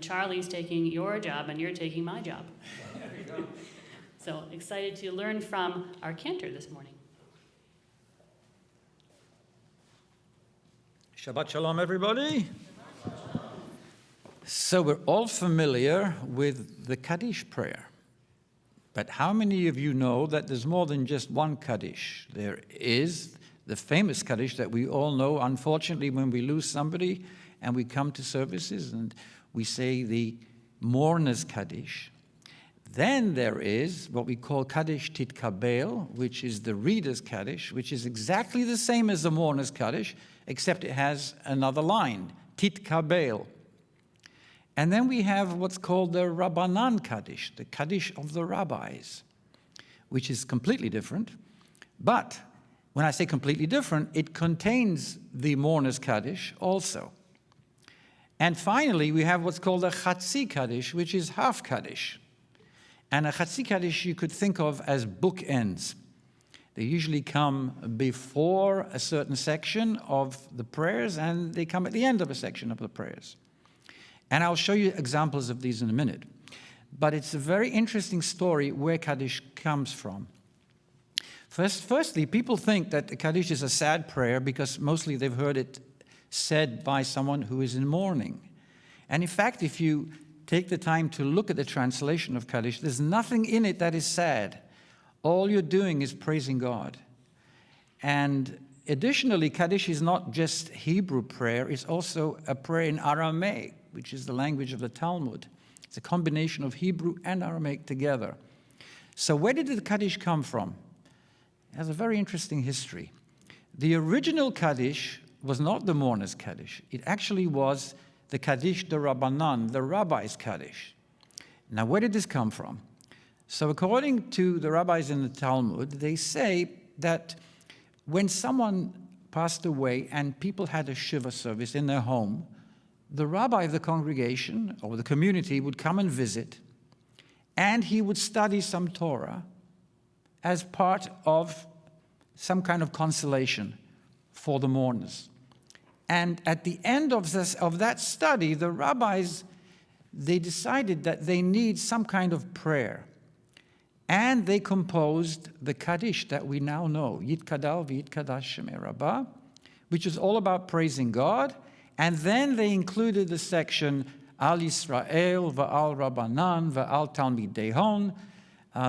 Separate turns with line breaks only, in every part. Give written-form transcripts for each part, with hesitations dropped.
Charlie's taking your job and you're taking my job. There you go. So excited to learn from our Cantor this morning.
Shabbat Shalom, everybody. So we're all familiar with the Kaddish prayer. But how many of you know that there's more than just one Kaddish? There is the famous Kaddish that we all know, unfortunately, when we lose somebody and we come to services and we say the mourner's Kaddish. Then there is what we call Kaddish Titkabel, which is the reader's Kaddish, which is exactly the same as the mourner's Kaddish, except it has another line, Titkabel. And then we have what's called the Rabbanan Kaddish, the Kaddish of the rabbis, which is completely different. But when I say completely different, it contains the mourner's Kaddish also. And finally, we have what's called a Chatzi Kaddish, which is half Kaddish. And a Chatzi Kaddish you could think of as bookends. They usually come before a certain section of the prayers, and they come at the end of a section of the prayers. And I'll show you examples of these in a minute. But it's a very interesting story where Kaddish comes from. Firstly, people think that the Kaddish is a sad prayer because mostly they've heard it said by someone who is in mourning. And in fact, if you take the time to look at the translation of Kaddish, there's nothing in it that is sad. All you're doing is praising God. And additionally, Kaddish is not just Hebrew prayer, it's also a prayer in Aramaic, which is the language of the Talmud. It's a combination of Hebrew and Aramaic together. So where did the Kaddish come from? It has a very interesting history. The original Kaddish was not the mourner's Kaddish. It actually was the Kaddish de Rabbanan, the rabbi's Kaddish. Now, where did this come from? So according to the rabbis in the Talmud, they say that when someone passed away and people had a Shiva service in their home, the rabbi of the congregation or the community would come and visit, and he would study some Torah as part of some kind of consolation for the mourners. And at the end of that study, the rabbis, they decided that they need some kind of prayer. And they composed the Kaddish that we now know, Yitkadal v'Yitkadash Shemei Rabbah, which is all about praising God. And then they included the section Al Yisrael v'Al Rabbanan v'Al Talmidei Hon.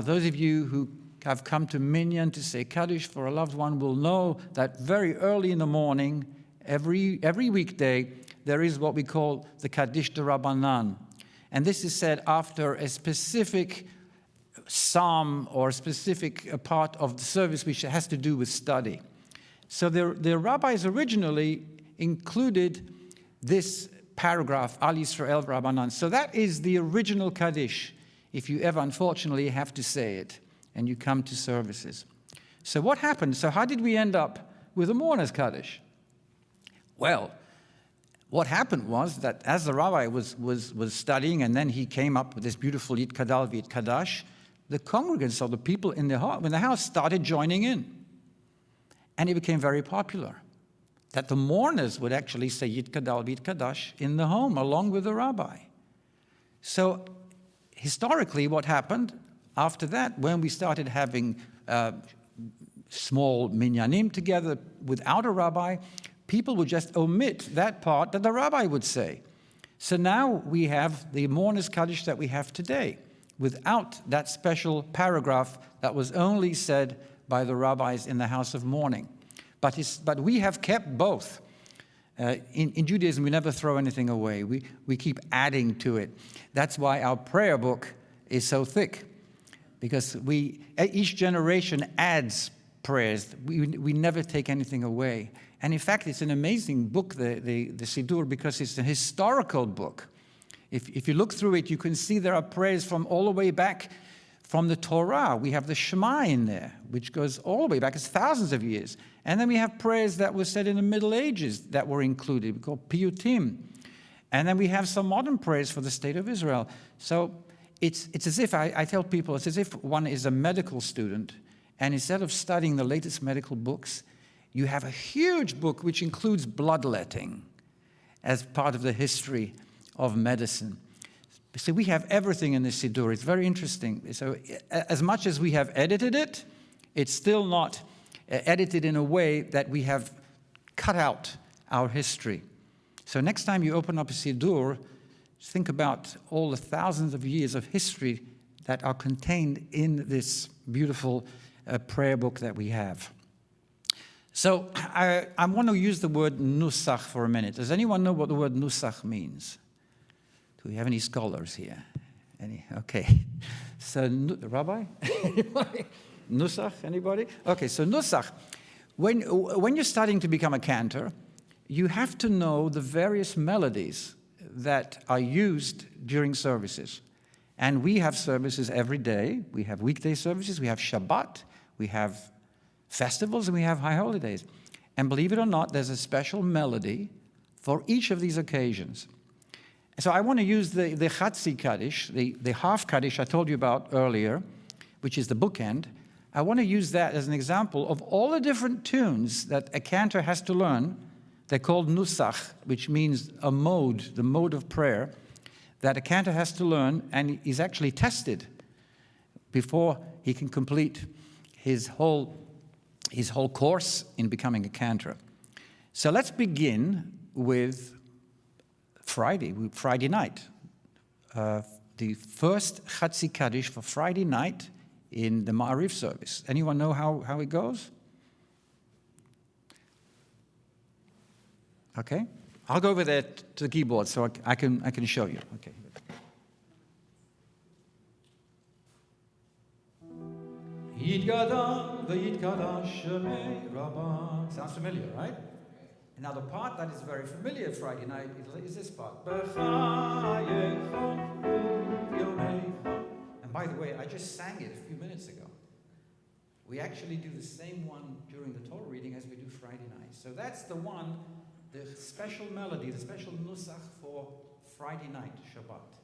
Those of you who have come to Minyan to say Kaddish for a loved one will know that very early in the morning, every weekday, there is what we call the Kaddish de Rabbanan. And this is said after a specific psalm or a specific part of the service which has to do with study. So the rabbis originally included this paragraph, Al Yisrael Rabbanan. So that is the original Kaddish, if you ever unfortunately have to say it and you come to services. So what happened? So how did we end up with a mourner's Kaddish? Well, what happened was that as the rabbi was studying, and then he came up with this beautiful Yitkadal v'Yitkadash, the congregants or the people in the house started joining in. And it became very popular that the mourners would actually say Yitkadal v'Yitkadash in the home along with the rabbi. So historically what happened after that, when we started having small minyanim together without a rabbi, people would just omit that part that the rabbi would say. So now we have the mourner's Kaddish that we have today, without that special paragraph that was only said by the rabbis in the house of mourning. But we have kept both. In Judaism, we never throw anything away. We keep adding to it. That's why our prayer book is so thick, because each generation adds prayers. We never take anything away. And in fact, it's an amazing book, the Siddur, because it's a historical book. If you look through it, you can see there are prayers from all the way back from the Torah. We have the Shema in there, which goes all the way back. It's thousands of years. And then we have prayers that were said in the Middle Ages that were included. We call piyutim. And then we have some modern prayers for the state of Israel. So it's as if, I tell people, it's as if one is a medical student, and instead of studying the latest medical books, you have a huge book which includes bloodletting as part of the history of medicine. So we have everything in this Siddur. It's very interesting. So as much as we have edited it, it's still not edited in a way that we have cut out our history. So next time you open up a Siddur, think about all the thousands of years of history that are contained in this beautiful prayer book that we have. So I want to use the word nusach for a minute. Does anyone know what the word nusach means? Do we have any scholars here? Any? Okay. So, Rabbi? Anybody? Nusach? Anybody? Okay, so nusach. When you're starting to become a cantor, you have to know the various melodies that are used during services. And we have services every day. We have weekday services, we have Shabbat, we have festivals, and we have high holidays. And believe it or not, there's a special melody for each of these occasions. So I want to use the Chatzi Kaddish, the half Kaddish I told you about earlier, which is the bookend. I want to use that as an example of all the different tunes that a cantor has to learn. They're called nusach, which means a mode, the mode of prayer, that a cantor has to learn, and is actually tested before he can complete his whole course in becoming a cantor. So let's begin with Friday night. The first Chatzi Kaddish for Friday night in the Ma'ariv service. Anyone know how it goes? Okay. I'll go over there to the keyboard so I can show you. Okay. Sounds familiar, right? And now the part that is very familiar Friday night is this part. And by the way, I just sang it a few minutes ago. We actually do the same one during the Torah reading as we do Friday night. So that's the one, the special melody, the special nusach for Friday night, Shabbat.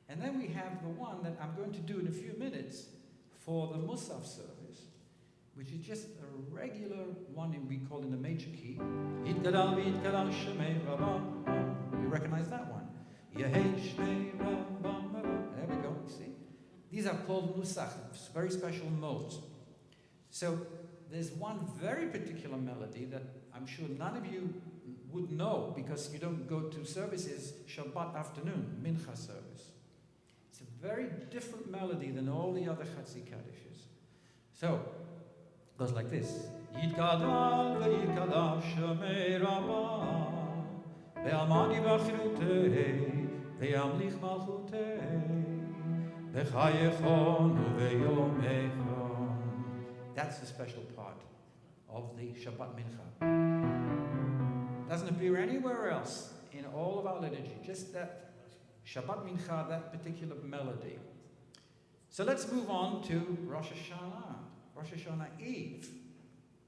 And then we have the one that I'm going to do in a few minutes for the Musaf service, which is just a regular one we call in the major key. You recognize that one? There we go, see? These are called nusach, very special modes. So there's one very particular melody that I'm sure none of you would know because you don't go to services Shabbat afternoon, Mincha service. It's a very different melody than all the other Chatzi Kaddishes. So, it goes like this. Yitkadal v'yitkadash Meir ve'almani v'achrutei ve'amlich malchutei ve'chayechon uve'yomechon. That's the special part of the Shabbat Mincha. Doesn't appear anywhere else in all of our liturgy, just that Shabbat Mincha, that particular melody. So let's move on to Rosh Hashanah. Rosh Hashanah Eve.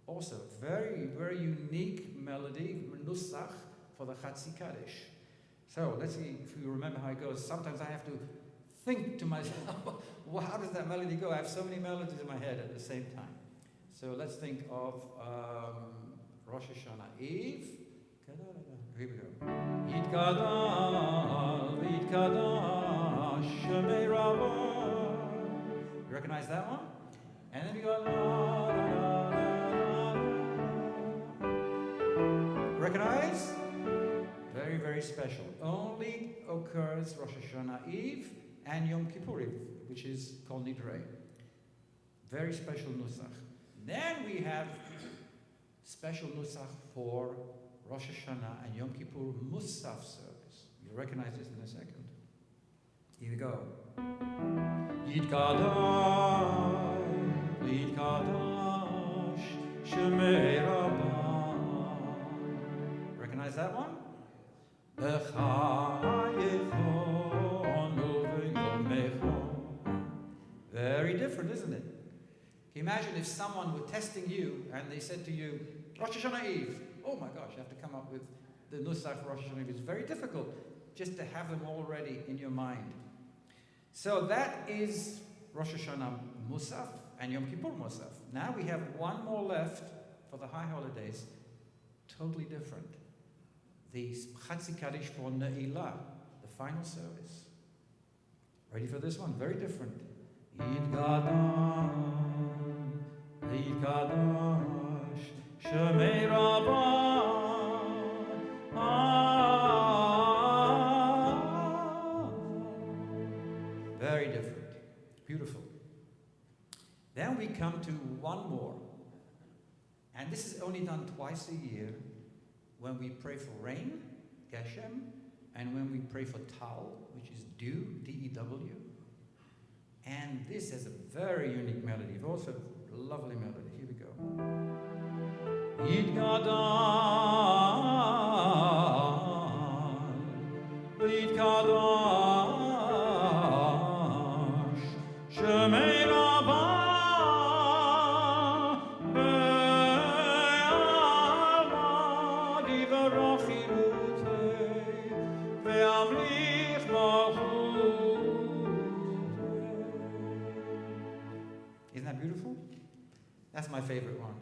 Also, very, very unique melody, nusach, for the Chatzi Kaddish. So let's see if you remember how it goes. Sometimes I have to think to myself, well, how does that melody go? I have so many melodies in my head at the same time. So let's think of Rosh Hashanah Eve. Here we go. Yitkadal v'yitkadash Shemei Rabbah. You recognize that one? And then we go la la la la. Recognize? Very, very special. Only occurs Rosh Hashanah Eve and Yom Kippur, which is called Nidrei. Very special nusach. Then we have special nusach for Rosh Hashanah and Yom Kippur Musaf service. You'll recognize this in a second. Here we go. Yitkadash Shemei Rabbah. Recognize that one? Very different, isn't it? Can you imagine if someone were testing you and they said to you, Rosh Hashanah Eve, oh my gosh, you have to come up with the nusach for Rosh Hashanah Eve. It's very difficult just to have them already in your mind. So that is Rosh Hashanah Musaf and Yom Kippur Musaf. Now we have one more left for the high holidays, totally different. The Chatzi Kaddish for Ne'ilah, final service. Ready for this one? Very different. Yitgadon, Yitgadosh, Shemei Rabbah, very different. Beautiful. Then we come to one more. And this is only done twice a year, when we pray for rain, Geshem, and when we pray for Tau, which is dew, D-E-W. And this has a very unique melody, also a lovely melody. Here we go. Yitgadal, Yitgadosh, Shemei Rabbah, isn't that beautiful? That's my favorite one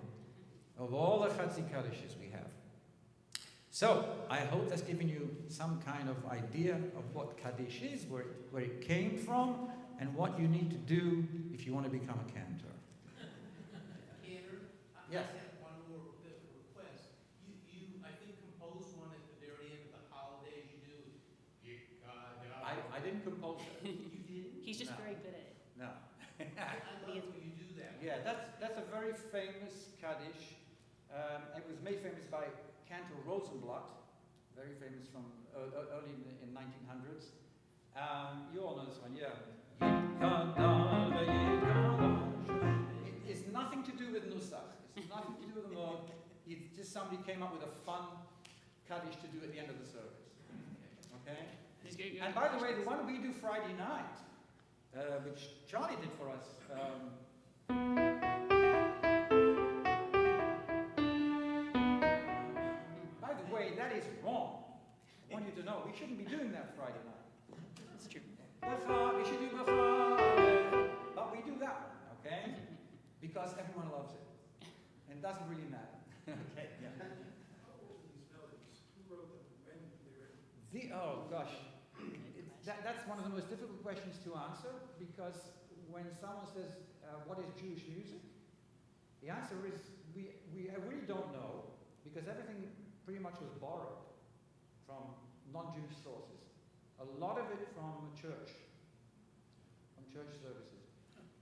of all the Chatzi Kaddishes we have. So, I hope that's given you some kind of idea of what Kaddish is, where it came from, and what you need to do if you want to become a cantor.
Cantor,
Yes.
I have one more request. You, I think, composed one at the very end of the holidays. You do.
I didn't compose that.
You didn't?
He's just
No.
very good at it.
No.
I love when you do that.
Yeah, that's a very famous Kaddish. It was made famous by Cantor Rosenblatt, very famous from early in 1900s. You all know this one, yeah. It's nothing to do with Nusach. It's nothing to do with the mode. It's just somebody came up with a fun Kaddish to do at the end of the service. Okay? And by the way, the one we do Friday night, which Charlie did for us. By the way, that is wrong. I want you to know, we shouldn't be doing that Friday night.
That's true.
We should do Bracha, but we do that one, okay? Because everyone loves it. And it doesn't really matter. Okay, yeah. Oh gosh. That's one of the most difficult questions to answer, because when someone says, what is Jewish music? The answer is, we really don't know, because everything pretty much was borrowed from non-Jewish sources. A lot of it from church services.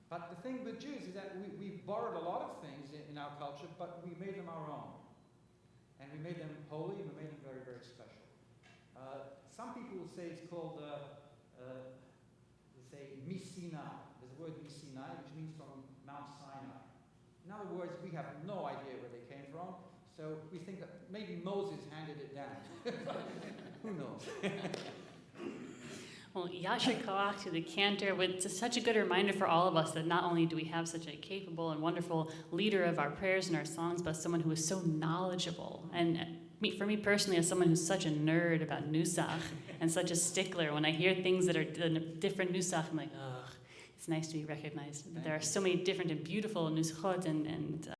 But the thing with Jews is that we borrowed a lot of things in our culture, but we made them our own. And we made them holy, and we made them very, very special. Some people will say it's called, they say, Sinai. There's a word Sinai, which means from Mount Sinai. In other words, we have no idea where they came from, so we think that maybe Moses handed it down. Who knows?
Well, Yasher Koach to the Cantor, with such a good reminder for all of us that not only do we have such a capable and wonderful leader of our prayers and our songs, but someone who is so knowledgeable. And for me personally, as someone who's such a nerd about Nusach and such a stickler, when I hear things that are different Nusach, I'm like, ugh, it's nice to be recognized. There are so many different and beautiful Nusachot and